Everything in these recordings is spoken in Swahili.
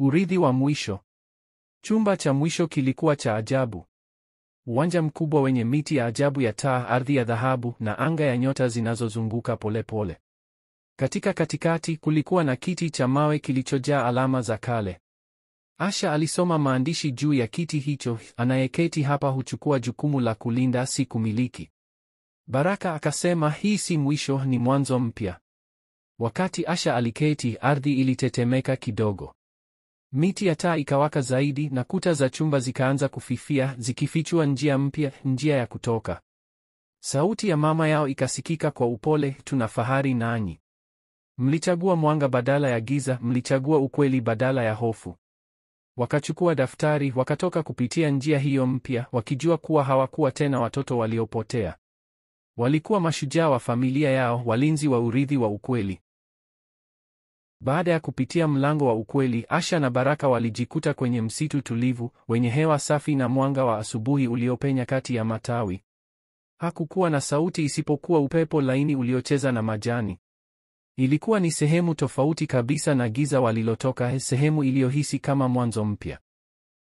Urithi wa mwisho. Chumba cha mwisho kilikuwa cha ajabu. Uwanja mkubwa wenye miti ya ajabu ya taa, ardhi ya dhahabu na anga ya nyota zinazozunguka polepole. Katikati kulikuwa na kiti cha mawe kilichojaa alama za kale. Asha alisoma maandishi juu ya kiti hicho: anayeketi hapa huchukua jukumu la kulinda, si kumiliki. Baraka akasema, hii si mwisho, ni mwanzo mpya. Wakati Asha aliketi, ardhi ilitetemeka kidogo. Miti ya taa ikawaka zaidi na kuta za chumba zikaanza kufifia, zikifichua njia mpya, njia ya kutoka. Sauti ya mama yao ikasikika kwa upole, tuna fahari nanyi. Mlichagua mwanga badala ya giza, mlichagua ukweli badala ya hofu. Wakachukua daftari, wakatoka kupitia njia hiyo mpya, wakijua kuwa hawakuwa tena watoto waliopotea. Walikuwa mashujaa wa familia yao, walinzi wa urithi wa ukweli. Baada ya kupitia mlango wa ukweli, Asha na Baraka walijikuta kwenye msitu tulivu, wenye hewa safi na mwanga wa asubuhi uliopenya kati ya matawi. Hakukuwa na sauti isipokuwa upepo laini uliocheza na majani. Ilikuwa ni sehemu tofauti kabisa na giza walilotoka, sehemu iliyohisi kama mwanzo mpya.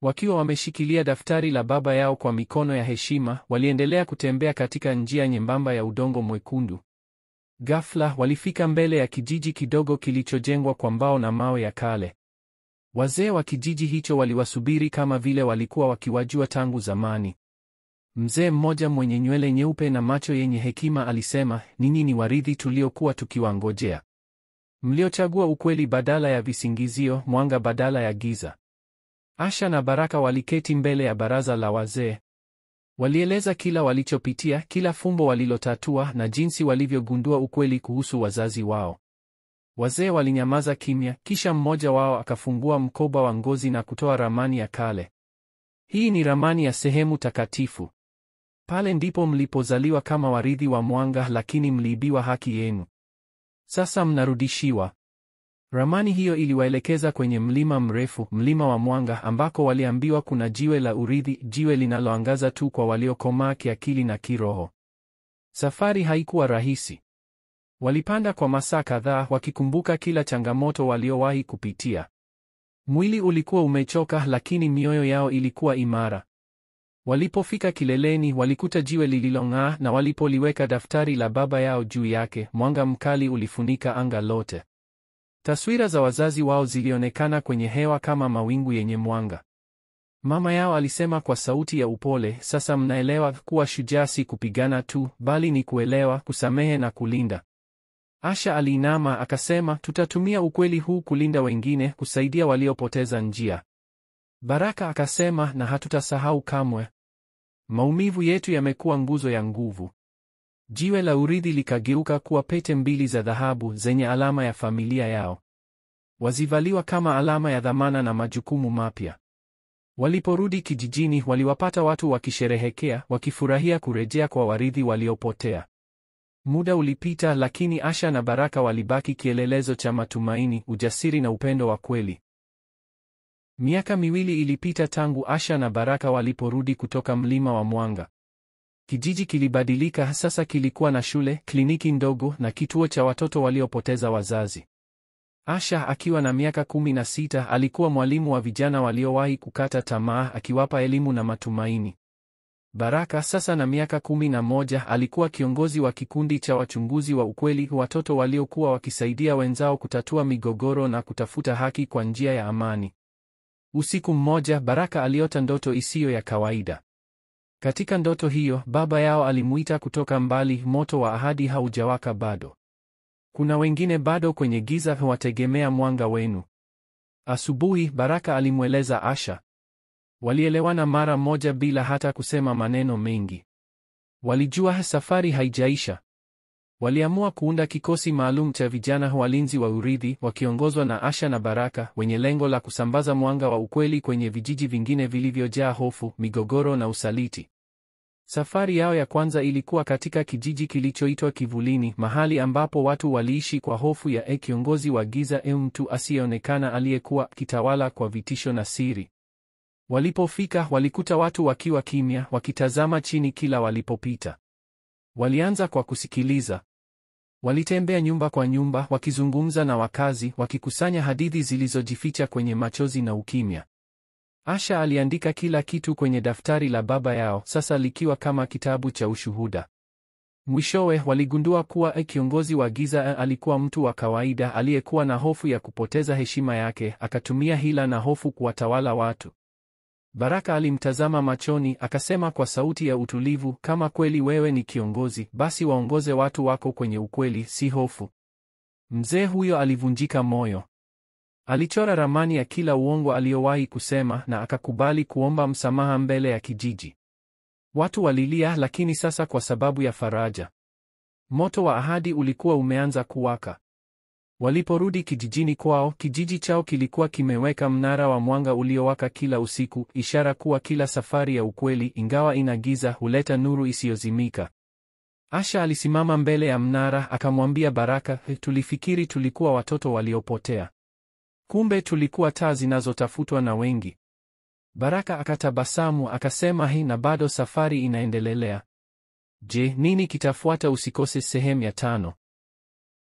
Wakiwa wameshikilia daftari la baba yao kwa mikono ya heshima, waliendelea kutembea katika njia nyembamba ya udongo mwekundu. Ghafla walifika mbele ya kijiji kidogo kilichojengwa kwa mbao na mawe ya kale. Wazee wa kijiji hicho waliwasubiri kama vile walikuwa wakiwajua tangu zamani. Mzee mmoja mwenye nywele nyeupe na macho yenye hekima alisema, ninyi ni warithi tuliokuwa tukiwangojea. Mliochagua ukweli badala ya visingizio, mwanga badala ya giza. Asha na Baraka waliketi mbele ya baraza la wazee. Walieleza kila walichopitia, kila fumbo walilotatua na jinsi walivyogundua ukweli kuhusu wazazi wao. Wazee walinyamaza kimya, kisha mmoja wao akafungua mkoba wa ngozi na kutoa ramani ya kale. Hii ni ramani ya sehemu takatifu. Pale ndipo mlipozaliwa kama warithi wa mwanga, lakini mliibiwa haki yenu. Sasa mnarudishiwa. Ramani hiyo iliwaelekeza kwenye mlima mrefu, mlima wa mwanga, ambako waliambiwa kuna jiwe la urithi, jiwe linaloangaza tu kwa waliokomaa kiakili na kiroho. Safari haikuwa rahisi. Walipanda kwa masaa kadhaa, wakikumbuka kila changamoto waliowahi kupitia. Mwili ulikuwa umechoka, lakini mioyo yao ilikuwa imara. Walipofika kileleni, walikuta jiwe lililong'aa, na walipoliweka daftari la baba yao juu yake, mwanga mkali ulifunika anga lote. Taswira za wazazi wao zilionekana kwenye hewa kama mawingu yenye mwanga. Mama yao alisema kwa sauti ya upole, sasa mnaelewa kuwa shujaa si kupigana tu, bali ni kuelewa, kusamehe na kulinda. Asha aliinama akasema, tutatumia ukweli huu kulinda wengine, kusaidia waliopoteza njia. Baraka akasema, na hatutasahau kamwe. Maumivu yetu yamekuwa nguzo ya nguvu. Jiwe la urithi likageuka kuwa pete mbili za dhahabu zenye alama ya familia yao. Wazivaliwa kama alama ya dhamana na majukumu mapya. Waliporudi kijijini, waliwapata watu wakisherehekea, wakifurahia kurejea kwa warithi waliopotea. Muda ulipita, lakini Asha na Baraka walibaki kielelezo cha matumaini, ujasiri na upendo wa kweli. Miaka 2 ilipita tangu Asha na Baraka waliporudi kutoka mlima wa mwanga. Kijiji kilibadilika, sasa kilikuwa na shule, kliniki ndogo na kituo cha watoto waliopoteza wazazi. Asha akiwa na miaka 16 alikuwa mwalimu wa vijana waliowahi kukata tamaa, akiwapa elimu na matumaini. Baraka sasa na miaka 11 alikuwa kiongozi wa kikundi cha wachunguzi wa ukweli, watoto waliokuwa wakisaidia wenzao kutatua migogoro na kutafuta haki kwa njia ya amani. Usiku mmoja, Baraka aliota ndoto isiyo ya kawaida. Katika ndoto hiyo, baba yao alimuita kutoka mbali, moto wa ahadi haujawaka bado. Kuna wengine bado kwenye giza, wategemea mwanga wenu. Asubuhi, Baraka alimweleza Asha. Walielewana mara moja bila hata kusema maneno mengi. Walijua safari haijaisha. Waliamua kuunda kikosi maalum cha vijana walinzi wa urithi, wakiongozwa na Asha na Baraka, wenye lengo la kusambaza mwanga wa ukweli kwenye vijiji vingine vilivyojaa hofu, migogoro na usaliti. Safari yao ya kwanza ilikuwa katika kijiji kilichoitwa Kivulini, mahali ambapo watu waliishi kwa hofu ya kiongozi wa giza, mtu asiyeonekana aliyekuwa kitawala kwa vitisho na siri. Walipofika, walikuta watu wakiwa kimya, wakitazama chini kila walipopita. Walianza kwa kusikiliza. Walitembea nyumba kwa nyumba, wakizungumza na wakazi, wakikusanya hadithi zilizojificha kwenye machozi na ukimya. Asha aliandika kila kitu kwenye daftari la baba yao, sasa likiwa kama kitabu cha ushuhuda. Mwishowe waligundua kuwa kiongozi wa giza alikuwa mtu wa kawaida aliyekuwa na hofu ya kupoteza heshima yake, akatumia hila na hofu kuwatawala watu. Baraka alimtazama machoni, akasema kwa sauti ya utulivu, kama kweli wewe ni kiongozi, basi waongoze watu wako kwenye ukweli, si hofu. Mzee huyo alivunjika moyo. Alichora ramani ya kila uongo aliyowahi kusema na akakubali kuomba msamaha mbele ya kijiji. Watu walilia, lakini sasa kwa sababu ya faraja. Moto wa ahadi ulikuwa umeanza kuwaka. Waliporudi kijijini kwao, kijiji chao kilikuwa kimeweka mnara wa mwanga uliowaka kila usiku, ishara kuwa kila safari ya ukweli, ingawa ina giza, huleta nuru isiyozimika. Asha alisimama mbele ya mnara, akamwambia Baraka, tulifikiri tulikuwa watoto waliopotea. Kumbe tulikuwa taa zinazotafutwa na wengi. Baraka akatabasamu, akasema, na bado safari inaendelea. Je, nini kitafuata? Usikose sehemu ya 5.